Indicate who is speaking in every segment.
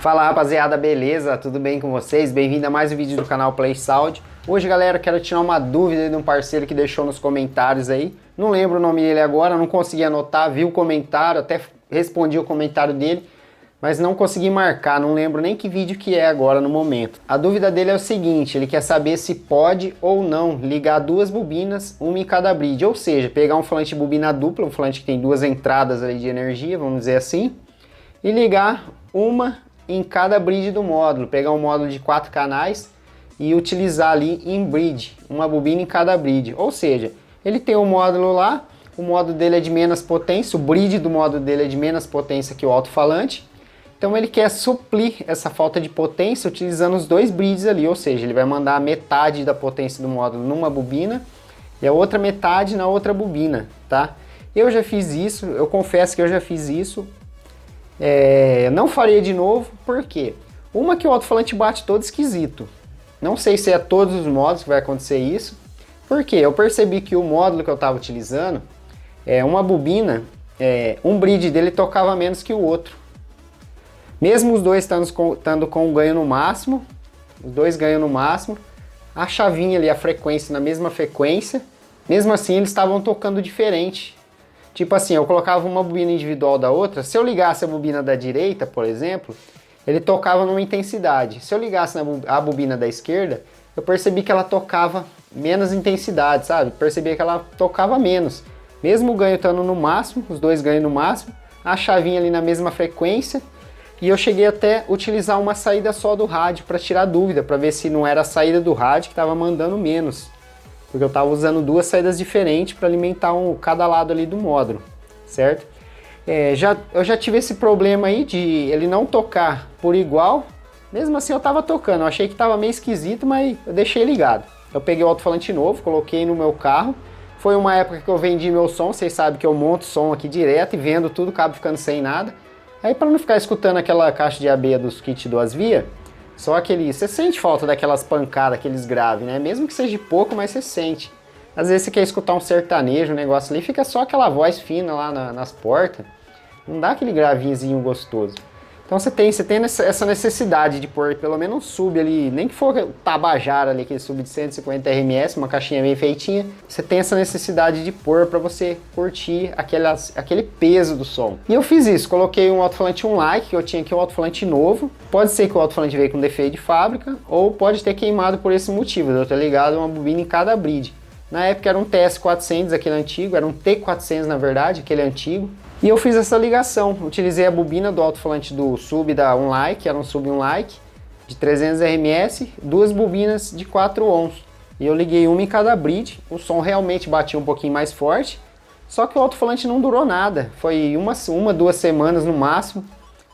Speaker 1: Fala rapaziada, beleza? Tudo bem com vocês? Bem-vindo a mais um vídeo do canal Play Sound. Hoje, galera, quero tirar uma dúvida de um parceiro que deixou nos comentários aí. Não lembro o nome dele agora, não consegui anotar, vi o comentário, até respondi o comentário dele, mas não consegui marcar, não lembro nem que vídeo que é agora no momento. A dúvida dele é o seguinte, ele quer saber se pode ou não ligar duas bobinas, uma em cada bridge, ou seja, pegar um falante bobina dupla, um falante que tem duas entradas ali de energia, vamos dizer assim, e ligar uma em cada bridge do módulo, pegar um módulo de 4 canais e utilizar ali em bridge, uma bobina em cada bridge. Ou seja, ele tem um módulo lá, o módulo dele é de menos potência, o bridge do módulo dele é de menos potência que o alto-falante, então ele quer suprir essa falta de potência utilizando os dois bridges ali, ou seja, ele vai mandar a metade da potência do módulo numa bobina e a outra metade na outra bobina, tá? Eu já fiz isso, eu confesso que eu já fiz isso. Não faria de novo, porque uma que o alto-falante bate todo esquisito. Não sei se é todos os módulos que vai acontecer isso, porque eu percebi que o módulo que eu estava utilizando, uma bobina, um bridge dele tocava menos que o outro. Mesmo os dois estando com o ganho no máximo, os dois ganham no máximo, a chavinha ali, a frequência na mesma frequência, mesmo assim eles estavam tocando diferente. Tipo assim, eu colocava uma bobina individual da outra, se eu ligasse a bobina da direita, por exemplo, ele tocava numa intensidade. Se eu ligasse a bobina da esquerda, eu percebi que ela tocava menos intensidade, sabe? Percebi que ela tocava menos. Mesmo o ganho estando no máximo, os dois ganham no máximo, a chavinha ali na mesma frequência, e eu cheguei até utilizar uma saída só do rádio para tirar dúvida, para ver se não era a saída do rádio que estava mandando menos. Porque eu estava usando duas saídas diferentes para alimentar cada lado ali do módulo, certo? Eu já tive esse problema aí de ele não tocar por igual, mesmo assim eu estava tocando, eu achei que estava meio esquisito, mas eu deixei ligado. Eu peguei o alto-falante novo, coloquei no meu carro, foi uma época que eu vendi meu som, vocês sabem que eu monto som aqui direto e vendo tudo, acabo ficando sem nada. Aí para não ficar escutando aquela caixa de abelha dos kits duas vias, só aquele, você sente falta daquelas pancadas, aqueles graves, né? Mesmo que seja de pouco, mas você sente. Às vezes você quer escutar um sertanejo, um negócio ali, fica só aquela voz fina lá nas portas. Não dá aquele gravinhozinho gostoso. Então você tem essa necessidade de pôr pelo menos um sub ali, nem que for Tabajara ali, aquele sub de 150 RMS, uma caixinha bem feitinha. Você tem essa necessidade de pôr para você curtir aquele peso do som. E eu fiz isso, coloquei um alto-falante like, que eu tinha aqui um alto-falante novo. Pode ser que o alto-falante veio com defeito de fábrica, ou pode ter queimado por esse motivo, de eu ter ligado uma bobina em cada bridge. Na época era um TS400, aquele antigo, era um T400 na verdade, aquele antigo. E eu fiz essa ligação, utilizei a bobina do alto-falante do sub da Unlike, era um sub Unlike, de 300 RMS, duas bobinas de 4 ohms. E eu liguei uma em cada bridge, o som realmente batia um pouquinho mais forte, só que o alto-falante não durou nada, foi duas semanas no máximo,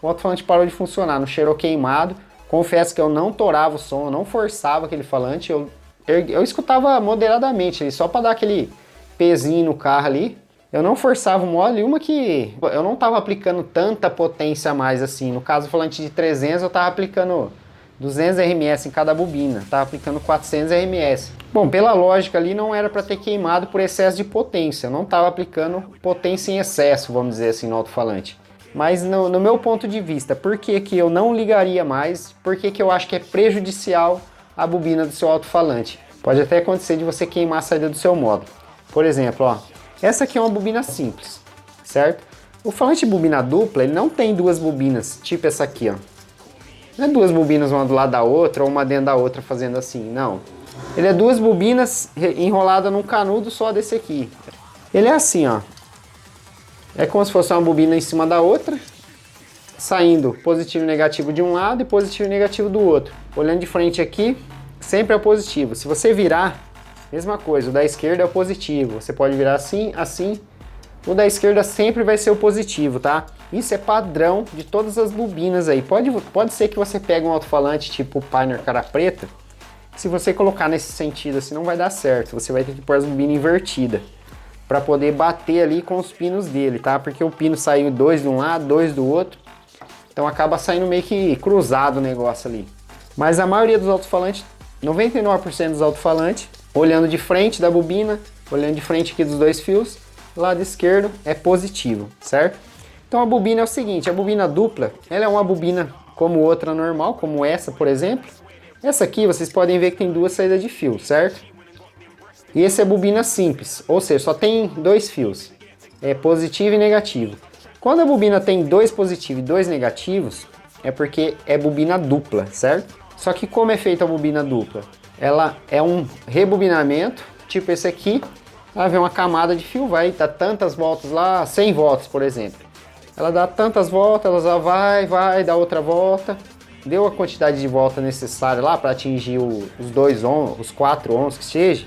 Speaker 1: o alto-falante parou de funcionar, não cheirou queimado. Confesso que eu não torava o som, eu não forçava aquele falante, eu escutava moderadamente, só para dar aquele pezinho no carro ali. Eu não forçava o módulo, e uma que eu não estava aplicando tanta potência a mais assim. No caso, o falante de 300, eu estava aplicando 200 RMS em cada bobina, estava aplicando 400 RMS. Bom, pela lógica ali, não era para ter queimado por excesso de potência. Eu não estava aplicando potência em excesso, vamos dizer assim, no alto-falante. Mas no meu ponto de vista, por que que eu não ligaria mais? Por que que eu acho que é prejudicial a bobina do seu alto-falante? Pode até acontecer de você queimar a saída do seu módulo. Por exemplo, ó. Essa aqui é uma bobina simples, certo? O falante de bobina dupla, ele não tem duas bobinas, tipo essa aqui, ó. Não é duas bobinas uma do lado da outra ou uma dentro da outra fazendo assim, não. Ele é duas bobinas enroladas num canudo só desse aqui. Ele é assim, ó. É como se fosse uma bobina em cima da outra, saindo positivo e negativo de um lado e positivo e negativo do outro. Olhando de frente aqui, sempre é o positivo. Se você virar, mesma coisa, o da esquerda é o positivo, você pode virar assim, assim, o da esquerda sempre vai ser o positivo, tá? Isso é padrão de todas as bobinas aí, pode ser que você pegue um alto-falante tipo Pioneer cara preta, se você colocar nesse sentido assim não vai dar certo, você vai ter que pôr as bobinas invertidas, para poder bater ali com os pinos dele, tá? Porque o pino saiu dois de um lado, dois do outro, então acaba saindo meio que cruzado o negócio ali. Mas a maioria dos alto-falantes, 99% dos alto-falantes, olhando de frente da bobina, olhando de frente aqui dos dois fios, lado esquerdo é positivo, certo? Então a bobina é o seguinte, a bobina dupla, ela é uma bobina como outra normal, como essa, por exemplo. Essa aqui, vocês podem ver que tem duas saídas de fio, certo? E essa é bobina simples, ou seja, só tem dois fios, é positivo e negativo. Quando a bobina tem dois positivos e dois negativos, é porque é bobina dupla, certo? Só que como é feita a bobina dupla? Ela é um rebobinamento, tipo esse aqui. Ela vem uma camada de fio, vai dar tantas voltas lá, 100 voltas, por exemplo. Ela dá tantas voltas, ela já vai, dá outra volta. Deu a quantidade de volta necessária lá para atingir os 2 ohms, os 4 ohms que seja.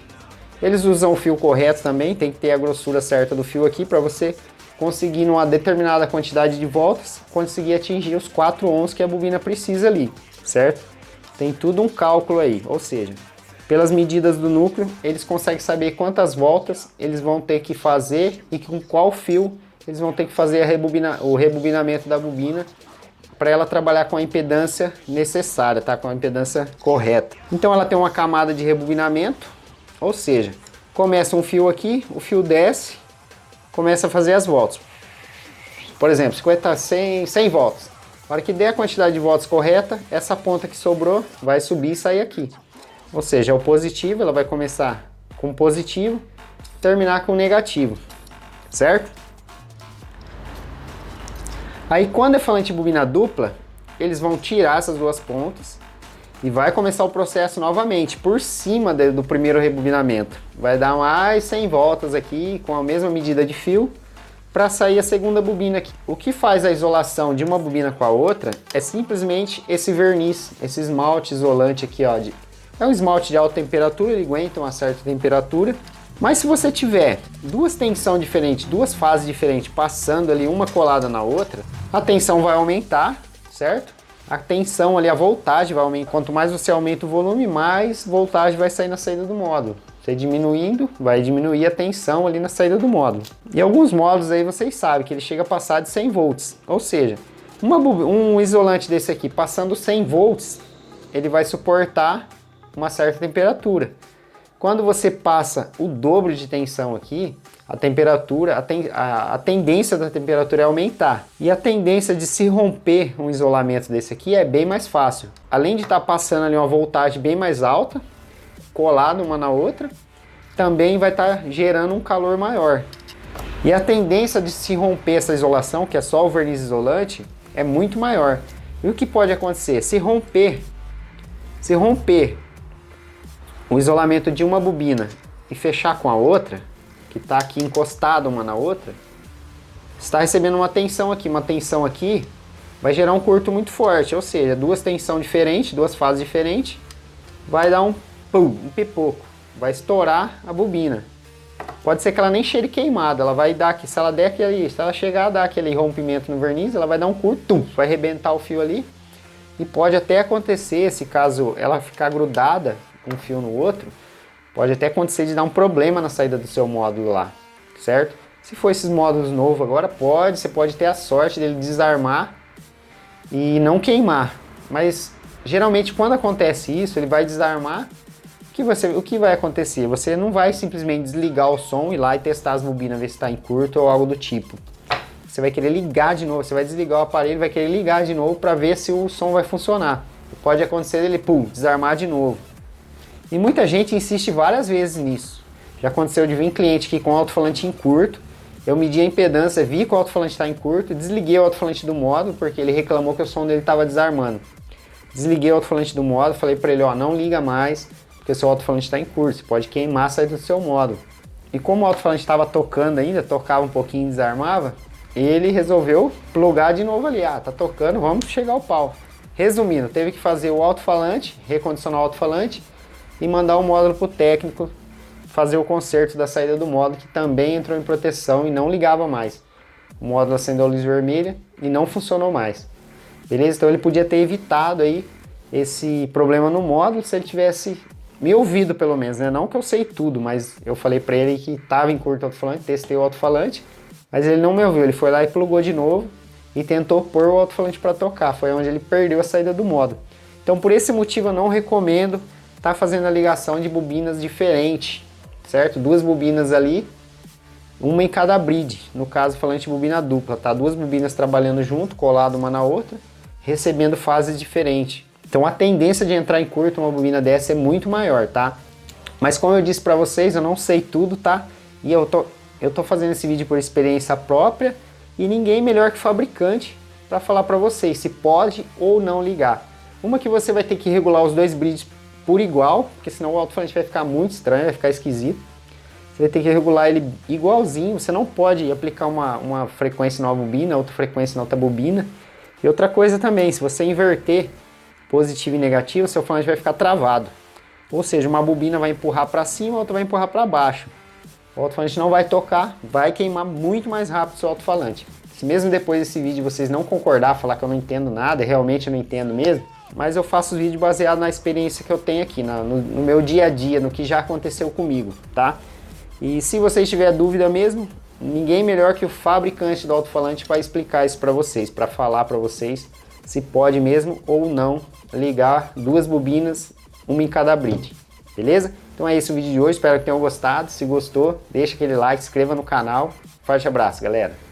Speaker 1: Eles usam o fio correto também, tem que ter a grossura certa do fio aqui para você conseguir numa determinada quantidade de voltas, conseguir atingir os 4 ohms que a bobina precisa ali, certo? Tem tudo um cálculo aí, ou seja, pelas medidas do núcleo, eles conseguem saber quantas voltas eles vão ter que fazer e com qual fio eles vão ter que fazer o rebobinamento da bobina para ela trabalhar com a impedância necessária, tá? Com a impedância correta. Então ela tem uma camada de rebobinamento, ou seja, começa um fio aqui, o fio desce, começa a fazer as voltas. Por exemplo, 100 voltas. Na hora que der a quantidade de voltas correta, essa ponta que sobrou vai subir e sair aqui. Ou seja, é o positivo, ela vai começar com positivo, terminar com negativo, certo? Aí quando é falante de bobina dupla, eles vão tirar essas duas pontas e vai começar o processo novamente, por cima do primeiro rebobinamento. Vai dar mais 100 voltas aqui, com a mesma medida de fio, para sair a segunda bobina aqui. O que faz a isolação de uma bobina com a outra é simplesmente esse verniz, esse esmalte isolante aqui, ó. É um esmalte de alta temperatura, ele aguenta uma certa temperatura. Mas se você tiver duas tensões diferentes, duas fases diferentes, passando ali uma colada na outra, a tensão vai aumentar, certo? A tensão ali, a voltagem vai aumentar. Quanto mais você aumenta o volume, mais voltagem vai sair na saída do módulo. Você diminuindo, vai diminuir a tensão ali na saída do módulo. E alguns módulos aí vocês sabem que ele chega a passar de 100 volts. Ou seja, um isolante desse aqui passando 100 volts, ele vai suportar uma certa temperatura. Quando você passa o dobro de tensão aqui, a temperatura, a tendência da temperatura é aumentar. E a tendência de se romper um isolamento desse aqui é bem mais fácil. Além de estar passando ali uma voltagem bem mais alta, colado uma na outra, também vai estar gerando um calor maior. E a tendência de se romper essa isolação, que é só o verniz isolante, é muito maior. E o que pode acontecer? Se romper o isolamento de uma bobina e fechar com a outra, que está aqui encostada uma na outra, está recebendo uma tensão aqui vai gerar um curto muito forte, ou seja, duas tensões diferentes, duas fases diferentes, vai dar um pipoco, vai estourar a bobina. Pode ser que ela nem cheire queimada, ela vai dar aqui, se ela chegar a dar aquele rompimento no verniz, ela vai dar um curto, vai arrebentar o fio ali. E pode até acontecer, se caso ela ficar grudada um fio no outro, pode até acontecer de dar um problema na saída do seu módulo lá, certo? Se for esses módulos novos agora, você pode ter a sorte dele desarmar e não queimar. Mas geralmente quando acontece isso, ele vai desarmar, o que vai acontecer? Você não vai simplesmente desligar o som, ir lá e testar as bobinas, ver se está em curto ou algo do tipo. Você vai querer ligar de novo, você vai desligar o aparelho, vai querer ligar de novo para ver se o som vai funcionar. Pode acontecer dele, desarmar de novo. E muita gente insiste várias vezes nisso. Já aconteceu de vir cliente aqui com alto-falante em curto, eu medi a impedância, vi que o alto-falante está em curto, desliguei o alto-falante do módulo, porque ele reclamou que o som dele estava desarmando. Desliguei o alto-falante do módulo, falei para ele, ó, não liga mais, porque o seu alto-falante está em curto, você pode queimar a saída do seu módulo. E como o alto-falante estava tocando ainda, tocava um pouquinho e desarmava, ele resolveu plugar de novo ali. Tá tocando, vamos chegar ao pau. Resumindo, teve que fazer o alto-falante, recondicionar o alto-falante e mandar o módulo para o técnico fazer o conserto da saída do módulo, que também entrou em proteção e não ligava mais. O módulo acendeu a luz vermelha e não funcionou mais. Beleza? Então ele podia ter evitado aí esse problema no módulo se ele tivesse me ouvido pelo menos, né? Não que eu sei tudo, mas eu falei para ele que estava em curto o alto-falante, testei o alto-falante, mas ele não me ouviu, ele foi lá e plugou de novo e tentou pôr o alto-falante para tocar, foi onde ele perdeu a saída do módulo. Então por esse motivo eu não recomendo estar fazendo a ligação de bobinas diferentes, certo? Duas bobinas ali, uma em cada bride, no caso falante de bobina dupla, tá? Duas bobinas trabalhando junto, colado uma na outra, recebendo fases diferentes. Então a tendência de entrar em curto uma bobina dessa é muito maior, tá? Mas como eu disse para vocês, eu não sei tudo, tá? E eu tô fazendo esse vídeo por experiência própria e ninguém melhor que o fabricante para falar para vocês se pode ou não ligar. Uma que você vai ter que regular os dois bridges por igual, porque senão o alto-falante vai ficar muito estranho, vai ficar esquisito. Você vai ter que regular ele igualzinho, você não pode aplicar uma frequência numa bobina, outra frequência na outra bobina. E outra coisa também, se você inverter positivo e negativo, seu alto-falante vai ficar travado. Ou seja, uma bobina vai empurrar para cima, a outra vai empurrar para baixo. O alto-falante não vai tocar, vai queimar muito mais rápido o seu alto-falante. Se mesmo depois desse vídeo vocês não concordar, falar que eu não entendo nada, realmente eu não entendo mesmo, mas eu faço os vídeos baseados na experiência que eu tenho aqui, no meu dia a dia, no que já aconteceu comigo, tá? E se vocês tiverem dúvida mesmo, ninguém melhor que o fabricante do alto-falante para explicar isso para vocês, para falar para vocês se pode mesmo ou não ligar duas bobinas, uma em cada bridge, beleza? Então é esse o vídeo de hoje, espero que tenham gostado. Se gostou, deixa aquele like, se inscreva no canal. Forte abraço, galera!